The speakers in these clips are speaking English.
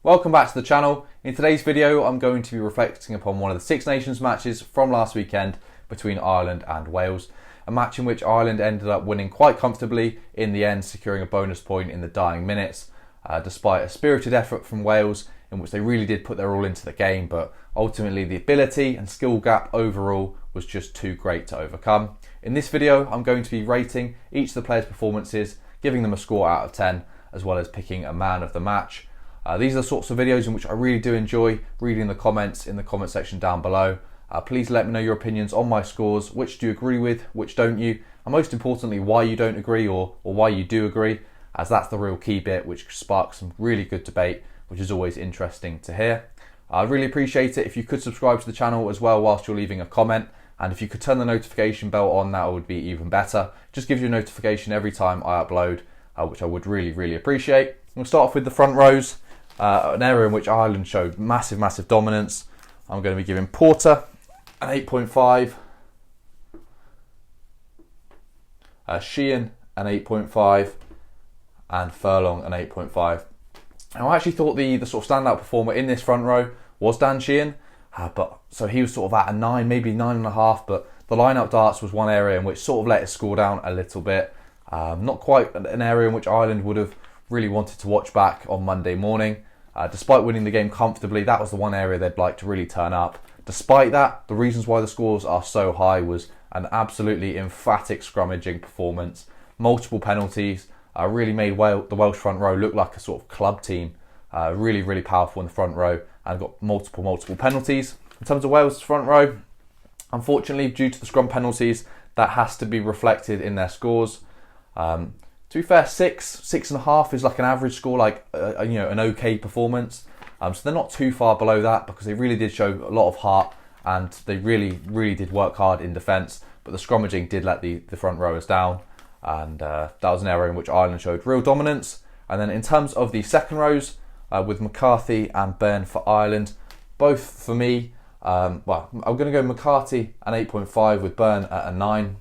Welcome back to the channel. In today's video I'm going to be reflecting upon one of the Six Nations matches from last weekend between Ireland and Wales. A match in which Ireland ended up winning quite comfortably in the end, securing a bonus point in the dying minutes, despite a spirited effort from Wales in which they really did put their all into the game, but ultimately the ability and skill gap overall was just too great to overcome. In this video I'm going to be rating each of the players' performances, giving them a score out of 10, as well as picking a man of the match. These are the sorts of videos in which I really do enjoy reading the comments in the comment section down below. Please let me know your opinions on my scores. Which do you agree with, which don't you, and most importantly why you don't agree or why you do agree, as that's the real key bit which sparks some really good debate, which is always interesting to hear. I'd really appreciate it if you could subscribe to the channel as well whilst you're leaving a comment, and if you could turn the notification bell on, that would be even better. Just gives you a notification every time I upload, which I would really appreciate. We'll start off with the front rows. An area in which Ireland showed massive dominance. I'm going to be giving Porter an 8.5, Sheehan an 8.5, and Furlong an 8.5. Now, I actually thought the sort of standout performer in this front row was Dan Sheehan, but so he was sort of at a 9, maybe 9.5, but the line-up darts was one area in which sort of let his score down a little bit. Not quite an area in which Ireland would have really wanted to watch back on Monday morning. Despite winning the game comfortably, that was the one area they'd like to really turn up. Despite that, the reasons why the scores are so high was an absolutely emphatic scrummaging performance. Multiple penalties really made the Welsh front row look like a sort of club team. Really powerful in the front row, and got multiple penalties. In terms of Wales' front row, unfortunately, due to the scrum penalties, that has to be reflected in their scores. To be fair, 6.5 is like an average score, like an okay performance. So they're not too far below that because they really did show a lot of heart and they really did work hard in defence. But the scrummaging did let the front rowers down, and that was an area in which Ireland showed real dominance. And then in terms of the second rows, with McCarthy and Byrne for Ireland, both for me, I'm going to go McCarthy an 8.5 with Byrne at a 9.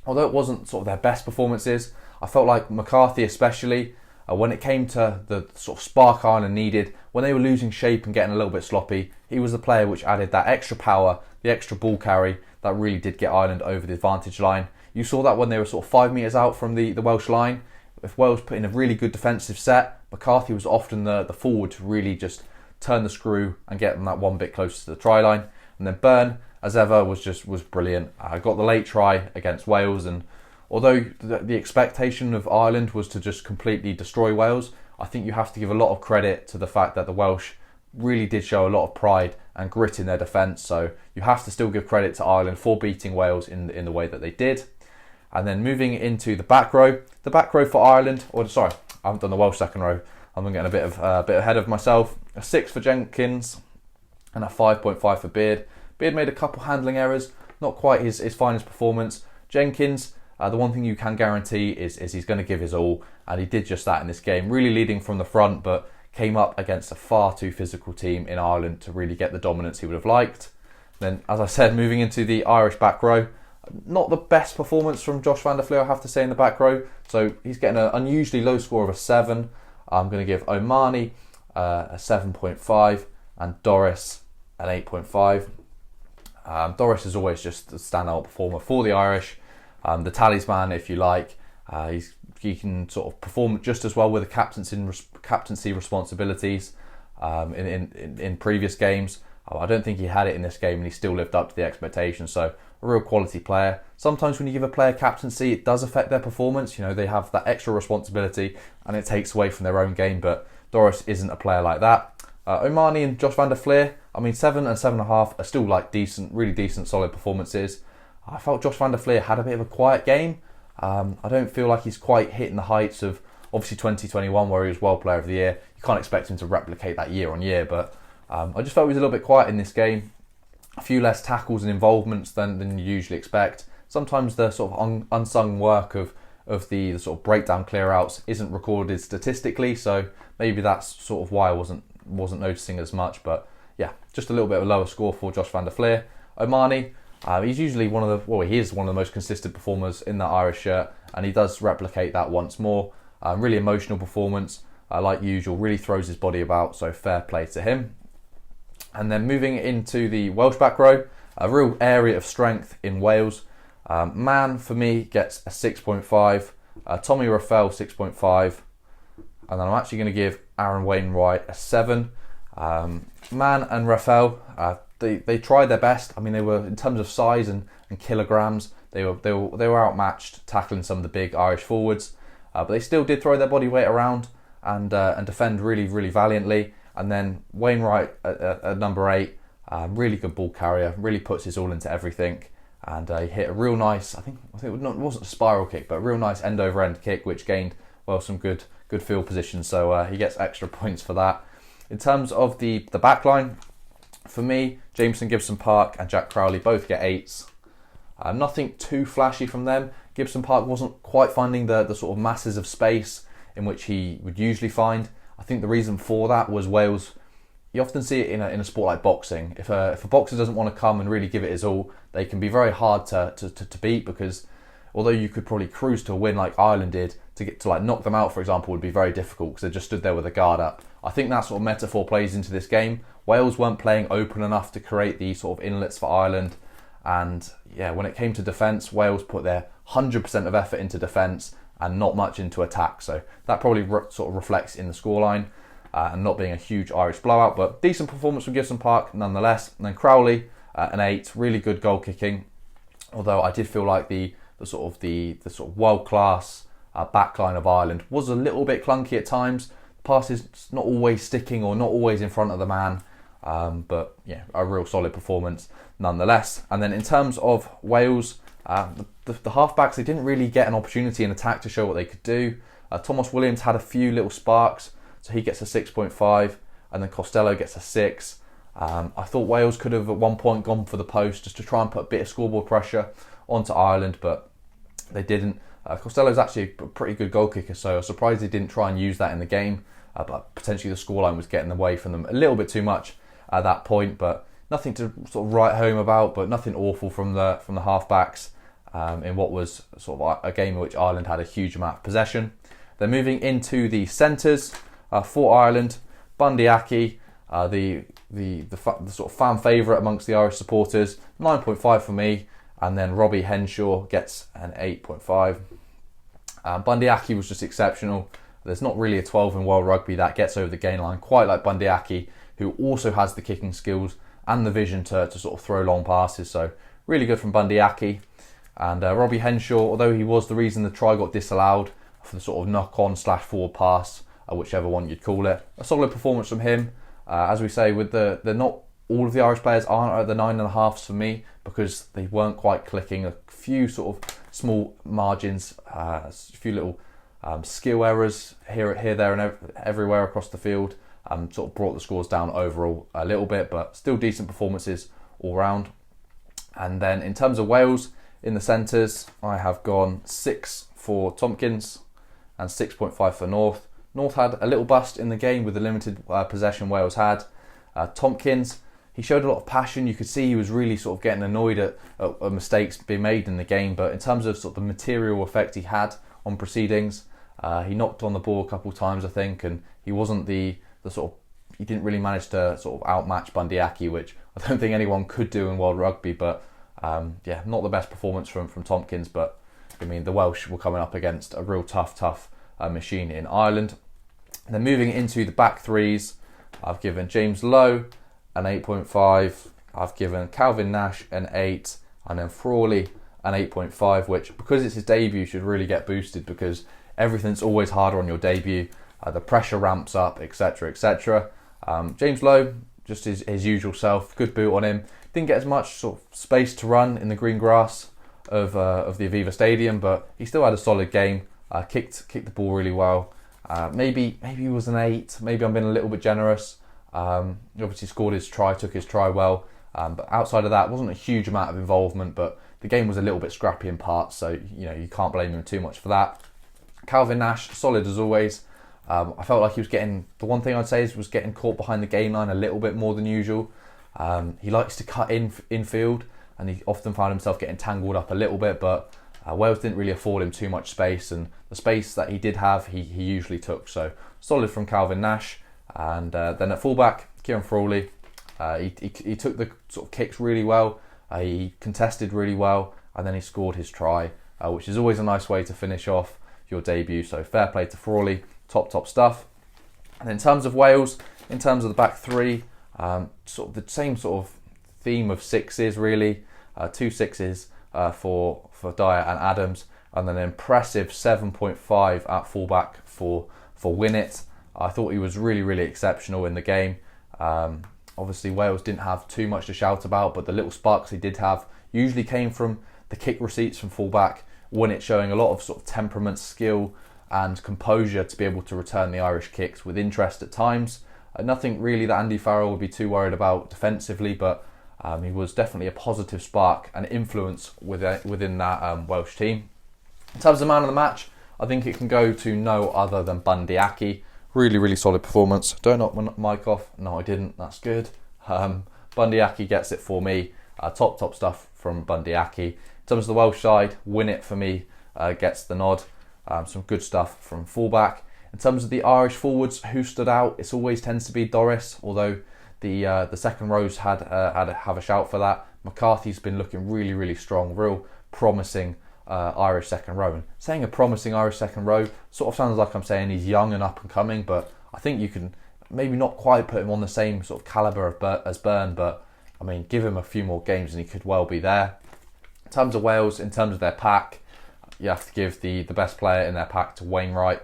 Although it wasn't sort of their best performances, I felt like McCarthy especially, when it came to the sort of spark Ireland needed, when they were losing shape and getting a little bit sloppy, he was the player which added that extra power, the extra ball carry, that really did get Ireland over the advantage line. You saw that when they were sort of 5 metres out from the Welsh line. If Wales put in a really good defensive set, McCarthy was often the forward to really just turn the screw and get them that one bit closer to the try line. And then Byrne, as ever, was brilliant. Got the late try against Wales, and although the expectation of Ireland was to just completely destroy Wales, I think you have to give a lot of credit to the fact that the Welsh really did show a lot of pride and grit in their defence. So you have to still give credit to Ireland for beating Wales in the way that they did. And then moving into the back row for Ireland, or sorry, I haven't done the Welsh second row. I'm getting a bit ahead of myself. A 6 for Jenkins and a 5.5 for Beard. Beard made a couple handling errors, not quite his finest performance. Jenkins, the one thing you can guarantee is he's going to give his all, and he did just that in this game, really leading from the front, but came up against a far too physical team in Ireland to really get the dominance he would have liked. Then, as I said, moving into the Irish back row, not the best performance from Josh van der Flier, I have to say, in the back row, so he's getting an unusually low score of a 7. I'm going to give O'Mahony a 7.5 and Doris an 8.5. Doris is always just a standout performer for the Irish. The talisman, if you like. He can sort of perform just as well with the captaincy responsibilities in previous games. I don't think he had it in this game, and he still lived up to the expectations. So a real quality player. Sometimes when you give a player captaincy, it does affect their performance. They have that extra responsibility, and it takes away from their own game. But Doris isn't a player like that. O'Mahony and Josh van der Flier, 7 and 7.5 are still like really decent, solid performances. I felt Josh van der Flier had a bit of a quiet game. I don't feel like he's quite hitting the heights of obviously 2021 where he was World Player of the Year. You can't expect him to replicate that year on year, but I just felt he was a little bit quiet in this game. A few less tackles and involvements than you usually expect. Sometimes the sort of unsung work of the sort of breakdown clear-outs isn't recorded statistically, so maybe that's sort of why I wasn't noticing as much. But yeah, just a little bit of a lower score for Josh van der Flier. O'Mahony, he's usually he is one of the most consistent performers in that Irish shirt, and he does replicate that once more. Really emotional performance. like usual, really throws his body about, so fair play to him. And then moving into the Welsh back row, a real area of strength in Wales. Mann, for me, gets a 6.5. Tommy Raffel, 6.5. And then I'm actually going to give Aaron Wainwright a 7. Mann and Raffel, they tried their best. I mean, they were, in terms of size and kilograms, they were outmatched tackling some of the big Irish forwards. But they still did throw their body weight around and defend really, really valiantly. And then Wainwright at number 8, really good ball carrier, really puts his all into everything. And he hit a real nice, I think it wasn't a spiral kick, but a real nice end over end kick, which gained, well, some good field position. So he gets extra points for that. In terms of the back line, for me, Jameson, Gibson Park and Jack Crowley both get 8s. Nothing too flashy from them. Gibson Park wasn't quite finding the sort of masses of space in which he would usually find. I think the reason for that was Wales, you often see it in a sport like boxing. If a boxer doesn't want to come and really give it his all, they can be very hard to beat, because although you could probably cruise to a win like Ireland did, to get to like knock them out, for example, would be very difficult because they just stood there with a guard up. I think that sort of metaphor plays into this game. Wales weren't playing open enough to create these sort of inlets for Ireland. And yeah, when it came to defence, Wales put their 100% of effort into defence and not much into attack. So that probably sort of reflects in the scoreline and not being a huge Irish blowout, but decent performance from Gibson Park nonetheless. And then Crowley, an 8, really good goal kicking. Although I did feel like the sort of world-class backline of Ireland was a little bit clunky at times. Passes not always sticking or not always in front of the man. But yeah, a real solid performance nonetheless. And then in terms of Wales, the halfbacks, they didn't really get an opportunity in attack to show what they could do. Thomas Williams had a few little sparks, so he gets a 6.5, and then Costello gets a 6. I thought Wales could have at one point gone for the post just to try and put a bit of scoreboard pressure onto Ireland, but they didn't. Costello's actually a pretty good goal kicker, so I was surprised he didn't try and use that in the game. But potentially the scoreline was getting away from them a little bit too much at that point, but nothing to sort of write home about, but nothing awful from the halfbacks in what was sort of a game in which Ireland had a huge amount of possession. Then moving into the centres for Ireland, Bundy Aki, the sort of fan favourite amongst the Irish supporters, 9.5 for me, and then Robbie Henshaw gets an 8.5. Bundy Aki was just exceptional. There's not really a 12 in world rugby that gets over the gain line quite like Bundy Aki, who also has the kicking skills and the vision to sort of throw long passes. So really good from Bundy Aki. And Robbie Henshaw, although he was the reason the try got disallowed for the sort of knock-on / forward pass, whichever one you'd call it, a solid performance from him. As we say, with the not all of the Irish players aren't at the 9.5s for me because they weren't quite clicking. A few sort of small margins, a few little skill errors here, there, and everywhere across the field. Sort of brought the scores down overall a little bit, but still decent performances all round. And then in terms of Wales in the centres, I have gone 6 for Tompkins and 6.5 for North. North had a little bust in the game with the limited possession Wales had. Tompkins, he showed a lot of passion. You could see he was really sort of getting annoyed at mistakes being made in the game, but in terms of sort of the material effect he had on proceedings, he knocked on the ball a couple of times, I think, and he wasn't the sort of, he didn't really manage to sort of outmatch Bundy Aki, which I don't think anyone could do in world rugby, but yeah, not the best performance from Tompkins, but I mean, the Welsh were coming up against a real tough machine in Ireland. And then moving into the back threes, I've given James Lowe an 8.5, I've given Calvin Nash an 8, and then Frawley an 8.5, which, because it's his debut, should really get boosted because everything's always harder on your debut. The pressure ramps up, etc, etc. James Lowe, just his usual self, good boot on him. Didn't get as much sort of space to run in the green grass of the Aviva Stadium, but he still had a solid game. Kicked the ball really well. Maybe he was an 8. Maybe I'm being a little bit generous. He obviously scored his try, took his try well. But outside of that, wasn't a huge amount of involvement. But the game was a little bit scrappy in parts, so you can't blame him too much for that. Calvin Nash, solid as always. I felt like he was getting, the one thing I'd say is was getting caught behind the game line a little bit more than usual. He likes to cut infield, and he often found himself getting tangled up a little bit, but Wales didn't really afford him too much space, and the space that he did have, he usually took. So solid from Calvin Nash. And then at fullback, Kieran Frawley, he took the sort of kicks really well. He contested really well, and then he scored his try, which is always a nice way to finish off your debut. So fair play to Frawley, top stuff. And in terms of Wales, in terms of the back three, sort of the same sort of theme of sixes really. 2 sixes for Dyer and Adams, and then an impressive 7.5 at fullback for Winnett. I thought he was really exceptional in the game. Obviously Wales didn't have too much to shout about, but the little sparks he did have usually came from the kick receipts from fullback. Winnett showing a lot of sort of temperament, skill and composure to be able to return the Irish kicks with interest at times. Nothing really that Andy Farrell would be too worried about defensively, but he was definitely a positive spark and influence within that Welsh team. In terms of man of the match, I think it can go to no other than Bundy Aki. Really solid performance. Don't knock my mic off. No, I didn't. That's good. Bundy Aki gets it for me. Top stuff from Bundy Aki. In terms of the Welsh side, Winnett for me gets the nod. Some good stuff from fullback. In terms of the Irish forwards, who stood out? It always tends to be Doris, although the second rows have a shout for that. McCarthy's been looking really strong, real promising Irish second row. And saying a promising Irish second row sort of sounds like I'm saying he's young and up and coming, but I think you can maybe not quite put him on the same sort of calibre as Byrne, but I mean, give him a few more games and he could well be there. In terms of Wales, in terms of their pack, you have to give the best player in their pack to Wainwright.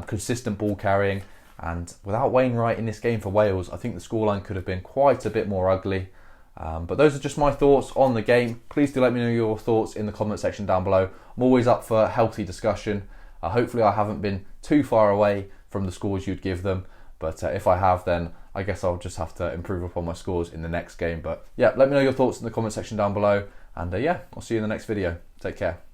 Consistent ball carrying, and without Wainwright in this game for Wales, I think the scoreline could have been quite a bit more ugly. But those are just my thoughts on the game. Please do let me know your thoughts in the comment section down below. I'm always up for healthy discussion. Hopefully I haven't been too far away from the scores you'd give them, but if I have, then I guess I'll just have to improve upon my scores in the next game. But yeah, let me know your thoughts in the comment section down below, and yeah, I'll see you in the next video. Take care.